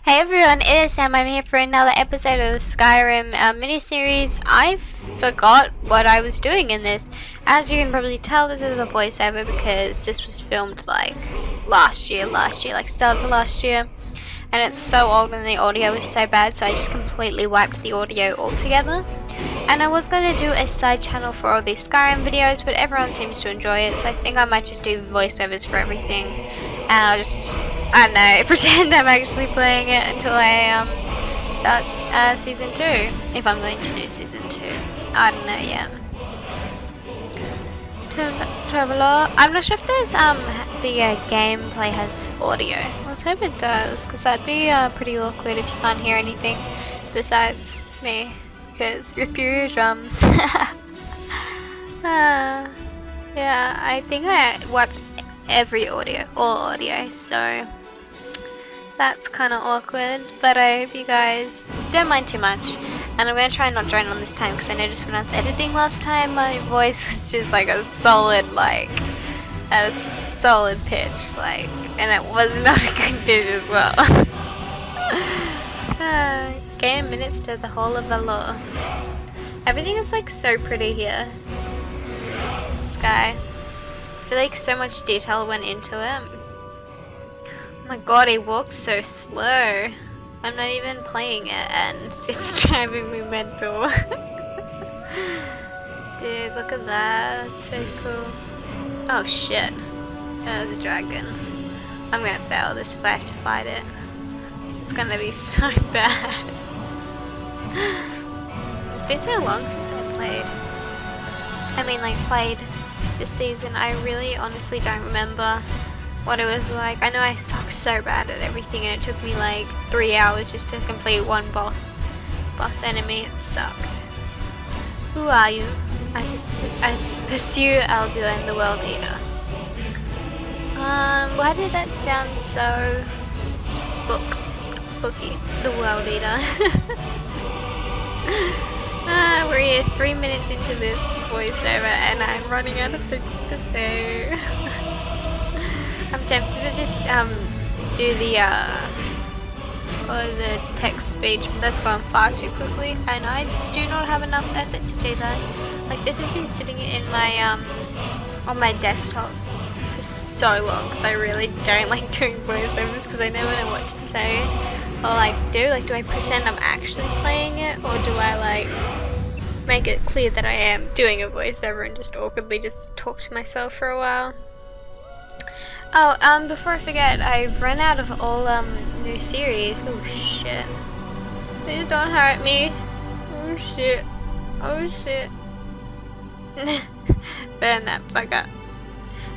Hey everyone, it is Sam. I'm here for another episode of the Skyrim miniseries. I forgot what I was doing in this. As you can probably tell, this is a voiceover because this was filmed like last year, like start of last year. And it's so old and the audio is so bad, so I just completely wiped the audio altogether. And I was going to do a side channel for all these Skyrim videos, but everyone seems to enjoy it, so I think I might just do voiceovers for everything. And I'll just, I don't know, pretend I'm actually playing it until I start Season 2. If I'm going to do Season 2. I don't know yet. Traveler. I'm not sure if there's the gameplay has audio. Let's hope it does, because that'd be pretty awkward if you can't hear anything besides me. Because rip your eardrums. Yeah, I think I wiped every audio, all audio, so that's kind of awkward. But I hope you guys don't mind too much. And I'm going to try not drone on this time because I noticed when I was editing last time my voice was just like a solid pitch, like, and it was not a good pitch as well. Gain minutes to the whole of Valor. Everything is like so pretty here. Sky. I feel like so much detail went into it. Oh my god, he walks so slow. I'm not even playing it and it's driving me mental. Dude, look at that. That's so cool. Oh shit. There's a dragon. I'm gonna fail this if I have to fight it. It's gonna be so bad. It's been so long since I played this season. I really honestly don't remember what it was like. I know I suck so bad at everything and it took me like 3 hours just to complete one boss enemy. It sucked. Who are you? I pursue Alduin, the World Eater. Why did that sound so booky? The World Eater. We're here 3 minutes into this voiceover and I'm running out of things to say. I'm tempted to just do the text speech, but that's gone far too quickly and I do not have enough effort to do that. Like, this has been sitting in my on my desktop for so long, so I really don't like doing voiceovers because I never know what to say or do I pretend I'm actually playing it, or do I make it clear that I am doing a voiceover and just awkwardly just talk to myself for a while. Oh, before I forget, I've run out of all new series. Oh shit. Please don't hurt me. Oh shit. Oh shit. Burn that fucker.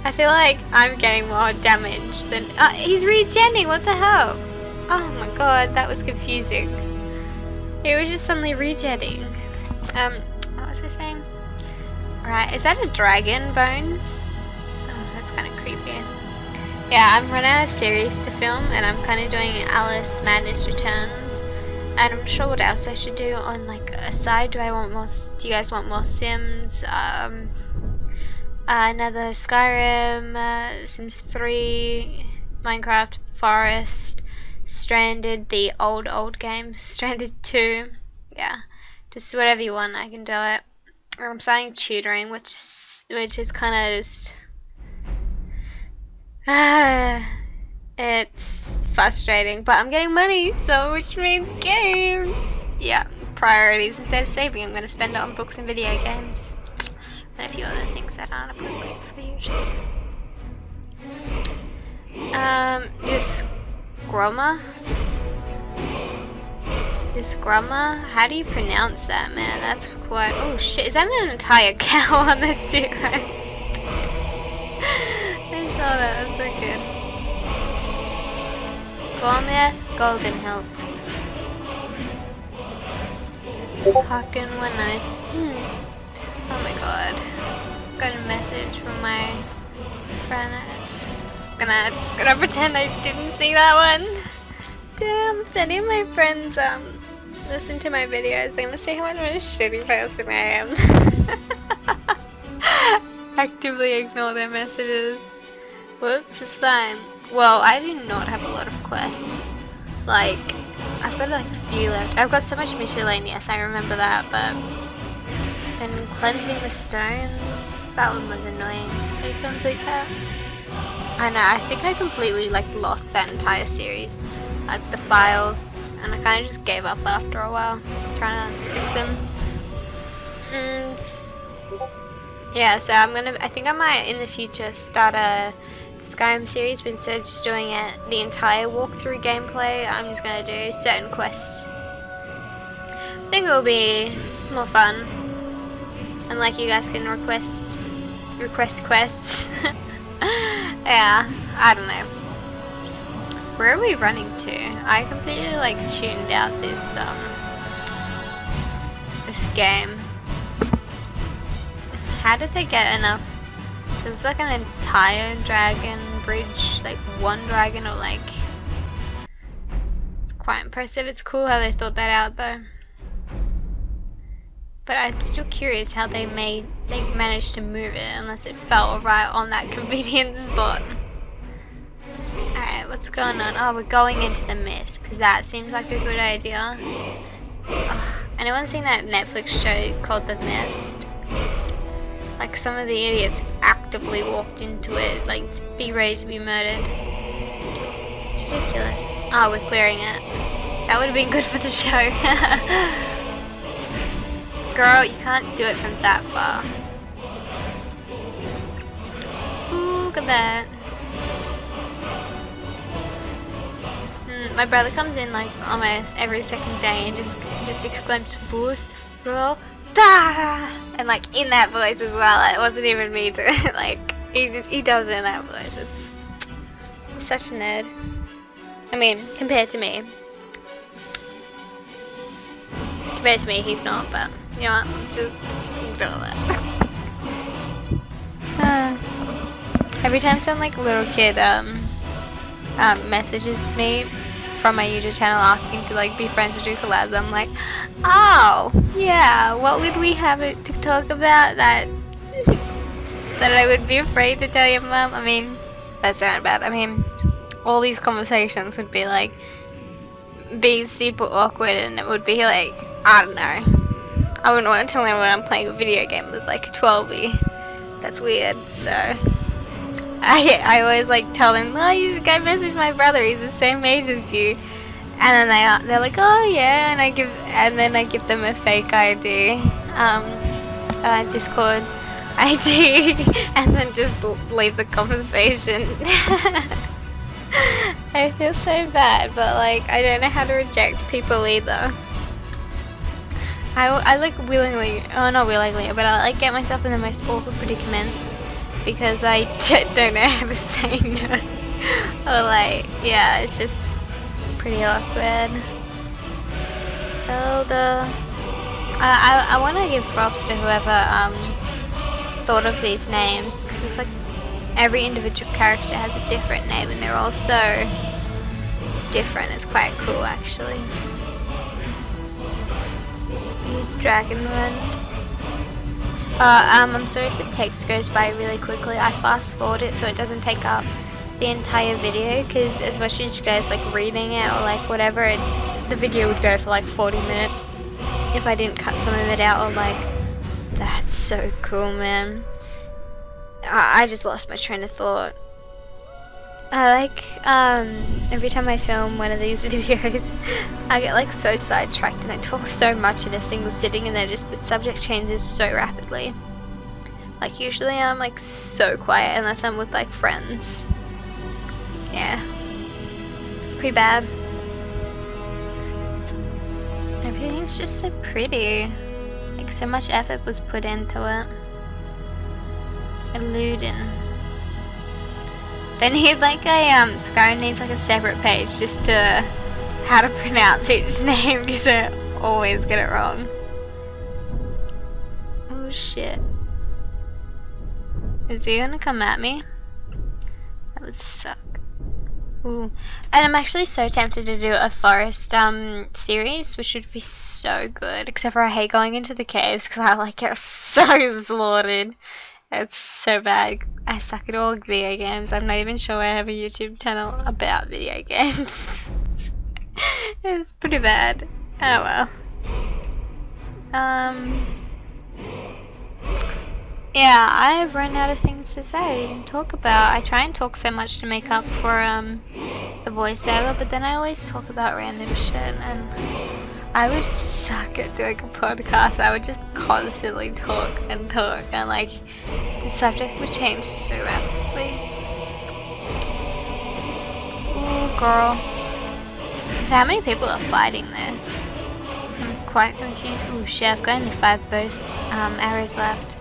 I feel like I'm getting more damage than he's regenning, what the hell? Oh my god, that was confusing. He was just suddenly regenning. What was I saying? Right, is that a dragon bones? Oh, that's kinda creepy. Yeah, I'm running out of series to film and I'm kinda doing Alice Madness Returns. And I'm not sure what else I should do on a side. Do you guys want more Sims? Another Skyrim, Sims 3, Minecraft, Forest, Stranded, the old games, Stranded 2, yeah, just whatever you want, I can do it. I'm starting tutoring, which is kind of just, it's frustrating, but I'm getting money, so which means games. Yeah, priorities. Instead of saving, I'm going to spend it on books and video games. And a few other things that aren't appropriate for usually. This Grumma? How do you pronounce that, man? That's quite. Oh shit, is that an entire cow on this view, guys? I saw that, that's so good. Gormith, Golden Hilt. Haken 19. Oh my god. Got a message from my friend. Just gonna pretend I didn't see that one. Damn, if any of my friends listen to my videos, they're gonna say how much of a shitty person I am. Actively ignore their messages. Whoops, it's fine. Well, I do not have a lot of quests. Like, I've got like a few left. I've got so much miscellaneous, I remember that, but then cleansing the stones, that one was annoying. Can you complete that? I know, I think I completely like lost that entire series, like the files, and I kind of just gave up after a while, trying to fix them. And yeah, so I think I might in the future start a Skyrim series, but instead of just doing it the entire walkthrough gameplay, I'm just gonna do certain quests. I think it will be more fun, and like you guys can request quests. Yeah, I don't know. Where are we running to? I completely like tuned out this game. How did they get enough? There's like an entire dragon bridge, like one dragon, or like, it's quite impressive. It's cool how they thought that out though. But I'm still curious how they managed to move it unless it fell right on that convenient spot. Alright, what's going on? Oh, we're going into the mist, because that seems like a good idea. Ugh, anyone seen that Netflix show called The Mist? Like, some of the idiots actively walked into it, like, be ready to be murdered. It's ridiculous. Oh, we're clearing it. That would have been good for the show. Girl, you can't do it from that far. Ooh, look at that. My brother comes in like almost every second day and just exclaims, "Boos, bro, da!" And like in that voice as well. It wasn't even me to like. He does it in that voice. He's such a nerd. I mean, compared to me, he's not. But you know what? Let's just ignore that. Every time some like little kid messages me from my YouTube channel asking to like be friends or do collabs, I'm like, oh yeah, what would we have it to talk about that that I would be afraid to tell your mum? I mean, that's not bad. I mean, all these conversations would be like be super awkward, and it would be like, I don't know, I wouldn't want to tell anyone I'm playing a video game with like a 12-y. That's weird. So I always like tell them, oh, you should go message my brother, he's the same age as you. And then they're like, oh yeah, and then I give them a fake ID, Discord ID, and then just leave the conversation. I feel so bad, but like I don't know how to reject people either. I like willingly, oh not willingly, but I like get myself in the most awkward predicaments because I don't know how to say no. Or like, yeah, it's just pretty awkward. Zelda. I want to give props to whoever thought of these names, because it's like every individual character has a different name and they're all so different. It's quite cool actually. Use Dragon Run. I'm sorry if the text goes by really quickly. I fast forward it so it doesn't take up the entire video, because as much as you guys like reading it or like whatever, the video would go for like 40 minutes if I didn't cut some of it out or like. That's so cool, man. I just lost my train of thought. I like every time I film one of these videos I get like so sidetracked and I talk so much in a single sitting, and then just the subject changes so rapidly. Like usually I'm like so quiet unless I'm with like friends. Yeah, it's pretty bad. Everything's just so pretty. Like so much effort was put into it. Eluding. They need like a Skyrim needs like a separate page just to how to pronounce each name, because I always get it wrong. Oh shit. Is he gonna come at me? That would suck. Ooh. And I'm actually so tempted to do a forest series, which would be so good, except for I hate going into the caves because I like get so slaughtered. It's so bad. I suck at all video games. I'm not even sure I have a YouTube channel about video games. It's pretty bad. Oh well. Yeah, I've run out of things to say and talk about. I try and talk so much to make up for the voiceover, but then I always talk about random shit, and I would suck at doing a podcast. I would just constantly talk, and like the subject would change so rapidly. Ooh, girl. So how many people are fighting this? I'm quite confused. Ooh, shit, I've got only 5 bows, arrows left.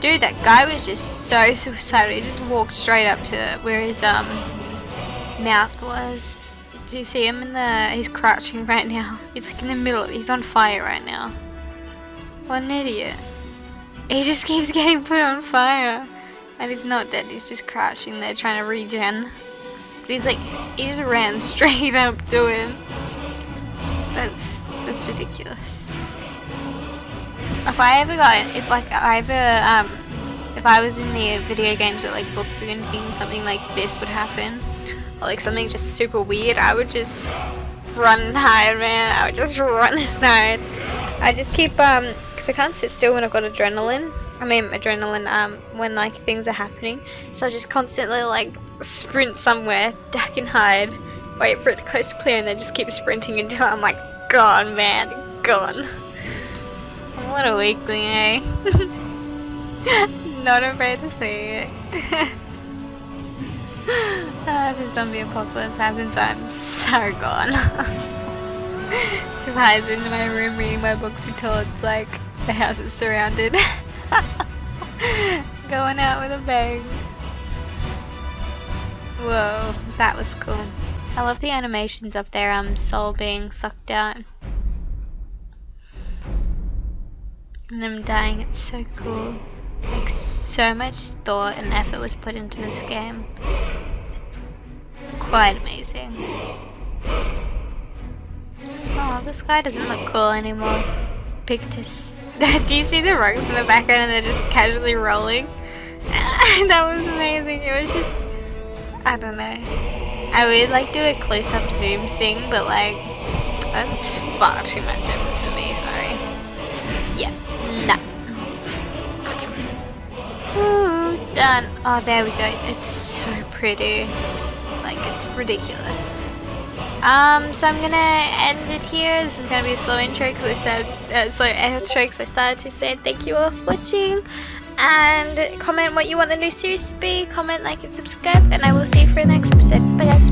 Dude, that guy was just so suicidal. He just walked straight up to where his mouth was. Do you see him in the... He's crouching right now. He's like in the middle. He's on fire right now. What an idiot. He just keeps getting put on fire. And he's not dead. He's just crouching there trying to regen. But he's like... He just ran straight up to him. That's ridiculous. If I was in the video games that like books or anything, something like this would happen, or like something just super weird, I would just run and hide, man. I would just run and hide. I just keep because I can't sit still when I've got adrenaline. When like things are happening, so I just constantly like sprint somewhere, duck and hide, wait for it to coast clear, and then just keep sprinting until I'm like gone, man, gone. What a weakling, eh? Not afraid to see it. If a zombie apocalypse happens, I'm so gone. Just hides into my room reading my books until it's like the house is surrounded. Going out with a bang. Whoa, that was cool. I love the animations of their soul being sucked out. And them dying, it's so cool. Like, so much thought and effort was put into this game. It's quite amazing. Oh, the sky doesn't look cool anymore. Pictus. Do you see the rugs in the background and they're just casually rolling? That was amazing. It was just... I don't know. I would like do a close-up zoom thing, but like... That's far too much effort for me, sorry. Yeah. No. Ooh, done. Oh, there we go. It's so pretty. Like, it's ridiculous. So I'm gonna end it here. This is gonna be a slow intro because I said slow outro because I started to say thank you all for watching. And comment what you want the new series to be. Comment, like, and subscribe. And I will see you for the next episode. Bye, guys.